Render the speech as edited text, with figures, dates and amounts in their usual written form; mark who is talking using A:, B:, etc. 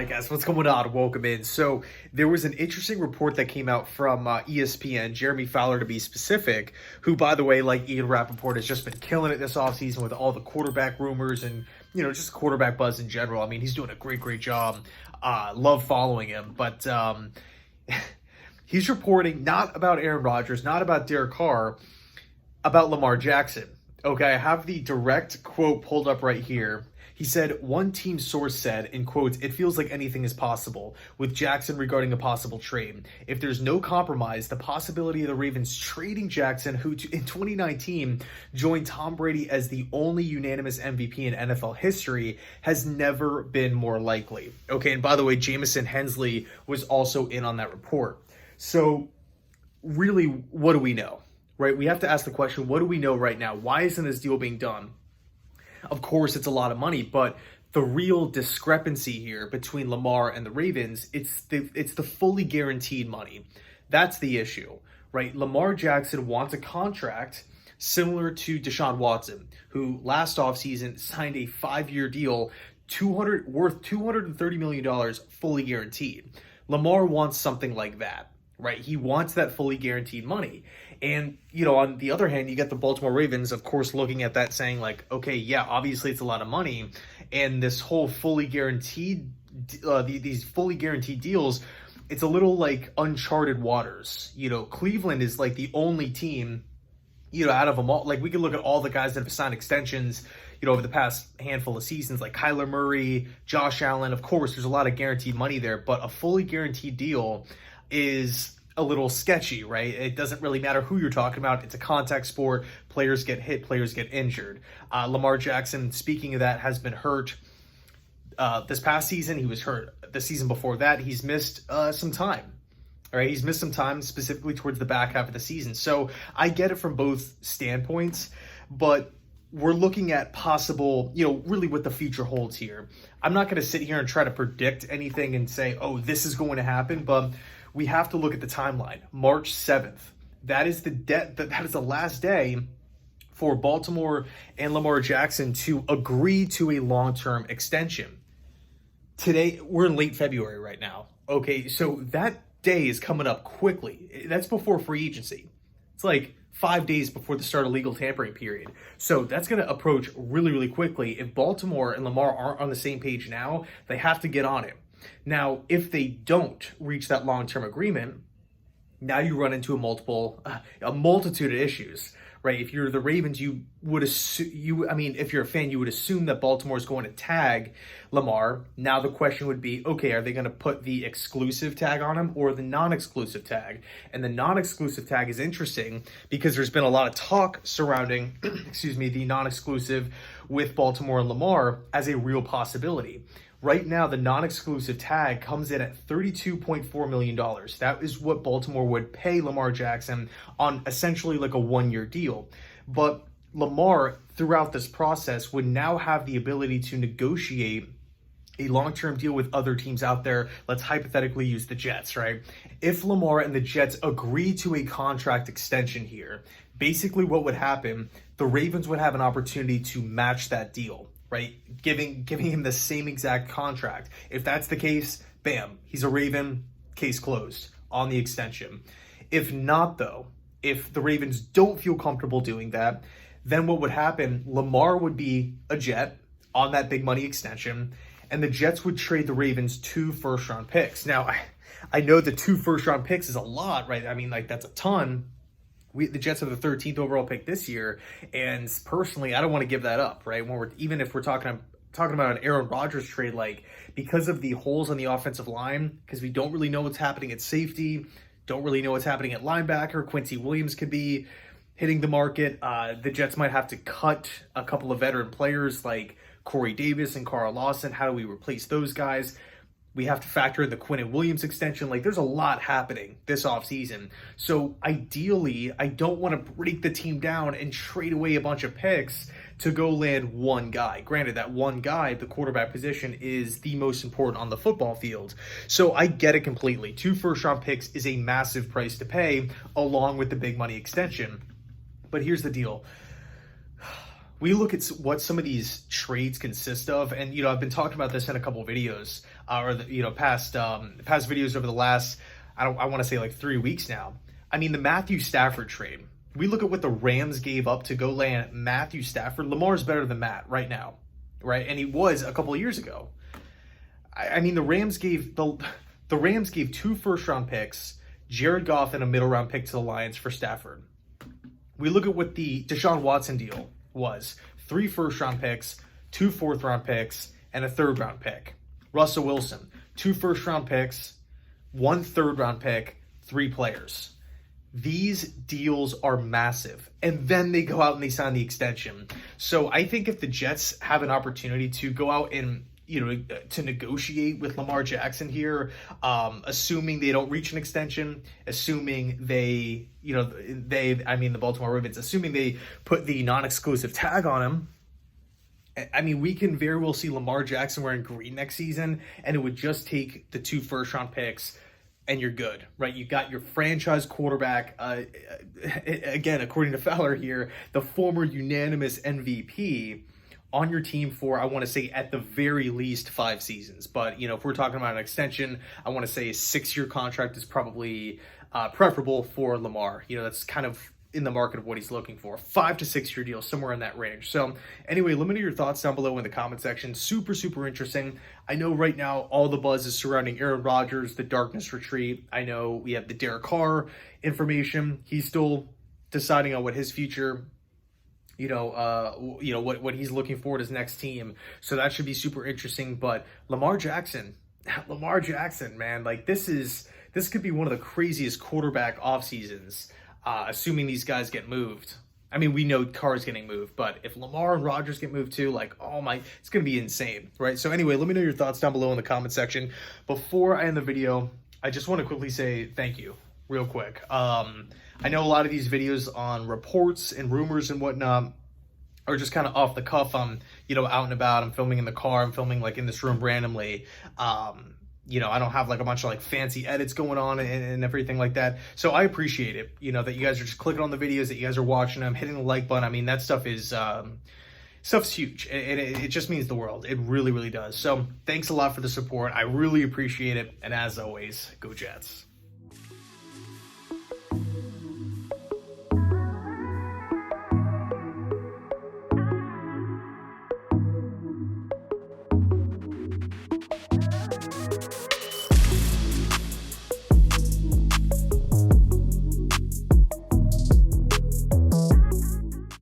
A: right, guys, what's going on? Welcome in. So there was an interesting report that came out from ESPN, Jeremy Fowler to be specific, who, by the way, like Ian Rappaport, has just been killing it this offseason with all the quarterback rumors and, just quarterback buzz in general. I mean, he's doing a great job. Love following him. But he's reporting not about Aaron Rodgers, not about Derek Carr, about Lamar Jackson. Okay, I have the direct quote pulled up right here. He said, one team source said, in quotes, "It feels like anything is possible with Jackson regarding a possible trade. If there's no compromise, the possibility of the Ravens trading Jackson, who in 2019 joined Tom Brady as the only unanimous MVP in NFL history, has never been more likely." Okay, and by the way, Jamison Hensley was also in on that report. So really, what do we know? Right? We have to ask the question, what do we know right now? Why isn't this deal being done? Of course, it's a lot of money, but the real discrepancy here between Lamar and the Ravens, it's the fully guaranteed money. That's the issue, right? Lamar Jackson wants a contract similar to Deshaun Watson, who last offseason signed a 5-year deal worth $230 million fully guaranteed. Lamar wants something like that, right? He wants that fully guaranteed money. And, on the other hand, you get the Baltimore Ravens, of course, looking at that saying like, okay, yeah, obviously it's a lot of money. And this whole fully guaranteed, these fully guaranteed deals, it's a little like uncharted waters. Cleveland is like the only team, out of them all. Like we could look at all the guys that have signed extensions, over the past handful of seasons, like Kyler Murray, Josh Allen. Of course, there's a lot of guaranteed money there, but a fully guaranteed deal is a little sketchy, right? It doesn't really matter who you're talking about. It's a contact sport. Players get hit, players get injured. Lamar Jackson, speaking of that, has been hurt this past season. He was hurt the season before that. He's missed some time. All right, he's missed some time specifically towards the back half of the season. So I get it from both standpoints, but we're looking at possible, really what the future holds here. I'm not going to sit here and try to predict anything and say, oh, this is going to happen, but we have to look at the timeline. March 7th. That is that is the last day for Baltimore and Lamar Jackson to agree to a long-term extension. Today, we're in late February right now. Okay, so that day is coming up quickly. That's before free agency. It's like 5 days before the start of legal tampering period. So that's going to approach really quickly. If Baltimore and Lamar aren't on the same page now, they have to get on it. Now, if they don't reach that long-term agreement, now you run into a multitude of issues, right? If you're the Ravens, you would assume, if you're a fan, you would assume that Baltimore is going to tag Lamar. Now the question would be, okay, are they going to put the exclusive tag on him or the non-exclusive tag? And the non-exclusive tag is interesting because there's been a lot of talk surrounding, the non-exclusive with Baltimore and Lamar as a real possibility. Right now, the non-exclusive tag comes in at $32.4 million. That is what Baltimore would pay Lamar Jackson on essentially like a 1-year deal. But Lamar, throughout this process, would now have the ability to negotiate a long-term deal with other teams out there. Let's hypothetically use the Jets, right? If Lamar and the Jets agree to a contract extension here, basically what would happen, the Ravens would have an opportunity to match that deal, right? Giving him the same exact contract. If that's the case, bam, he's a Raven, case closed on the extension. If not, though, if the Ravens don't feel comfortable doing that, then what would happen, Lamar would be a Jet on that big money extension, and the Jets would trade the Ravens 2 first-round picks. Now, I know the 2 first-round picks is a lot, right? That's a ton. The Jets have the 13th overall pick this year, and personally, I don't want to give that up, right? Even if we're talking about an Aaron Rodgers trade, like because of the holes on the offensive line, because we don't really know what's happening at safety, don't really know what's happening at linebacker. Quincy Williams could be hitting the market. The Jets might have to cut a couple of veteran players like Corey Davis and Carl Lawson. How do we replace those guys? We have to factor in the Quinnen Williams extension. Like, there's a lot happening this offseason. So ideally, I don't want to break the team down and trade away a bunch of picks to go land one guy. Granted, that one guy, the quarterback position, is the most important on the football field. So I get it completely. 2 first-round picks is a massive price to pay, along with the big money extension. But here's the deal. We look at what some of these trades consist of, and I've been talking about this in a couple of videos. or the past videos over the last, I want to say like 3 weeks now. I mean, the Matthew Stafford trade. We look at what the Rams gave up to go land Matthew Stafford. Lamar's better than Matt right now, right? And he was a couple of years ago. I mean, the Rams gave 2 first-round picks, Jared Goff, and a middle-round pick to the Lions for Stafford. We look at what the Deshaun Watson deal was: 3 first-round picks, 2 fourth-round picks, and a third-round pick. Russell Wilson, 2 first-round picks, 1 third-round pick, 3 players. These deals are massive. And then they go out and they sign the extension. So I think if the Jets have an opportunity to go out and, to negotiate with Lamar Jackson here, assuming they don't reach an extension, assuming the Baltimore Ravens, assuming they put the non-exclusive tag on him, I mean, we can very well see Lamar Jackson wearing green next season, and it would just take the 2 first-round picks, and you're good, right? You got your franchise quarterback, again, according to Fowler here, the former unanimous MVP on your team for, I want to say, at the very least 5 seasons. But, if we're talking about an extension, I want to say a 6-year contract is probably preferable for Lamar. That's kind of in the market of what he's looking for. 5 to 6 year deal, somewhere in that range. So anyway, let me know your thoughts down below in the comment section. Super, super interesting. I know right now all the buzz is surrounding Aaron Rodgers, the darkness retreat. I know we have the Derek Carr information. He's still deciding on what his future, what he's looking for at his next team. So that should be super interesting. But Lamar Jackson, man, like this could be one of the craziest quarterback off seasons. Assuming these guys get moved. I mean, we know Carr's getting moved, but if Lamar and Rodgers get moved too, it's going to be insane, right? So anyway, let me know your thoughts down below in the comment section. Before I end the video, I just want to quickly say thank you, real quick. I know a lot of these videos on reports and rumors and whatnot are just kind of off the cuff. I'm, out and about. I'm filming in the car. I'm filming like in this room randomly. I don't have like a bunch of like fancy edits going on and everything like that. So I appreciate it, that you guys are just clicking on the videos, that you guys are watching them, hitting the like button. I mean, that stuff is, stuff's huge. It just means the world. It really, really does. So thanks a lot for the support. I really appreciate it. And as always, go Jets.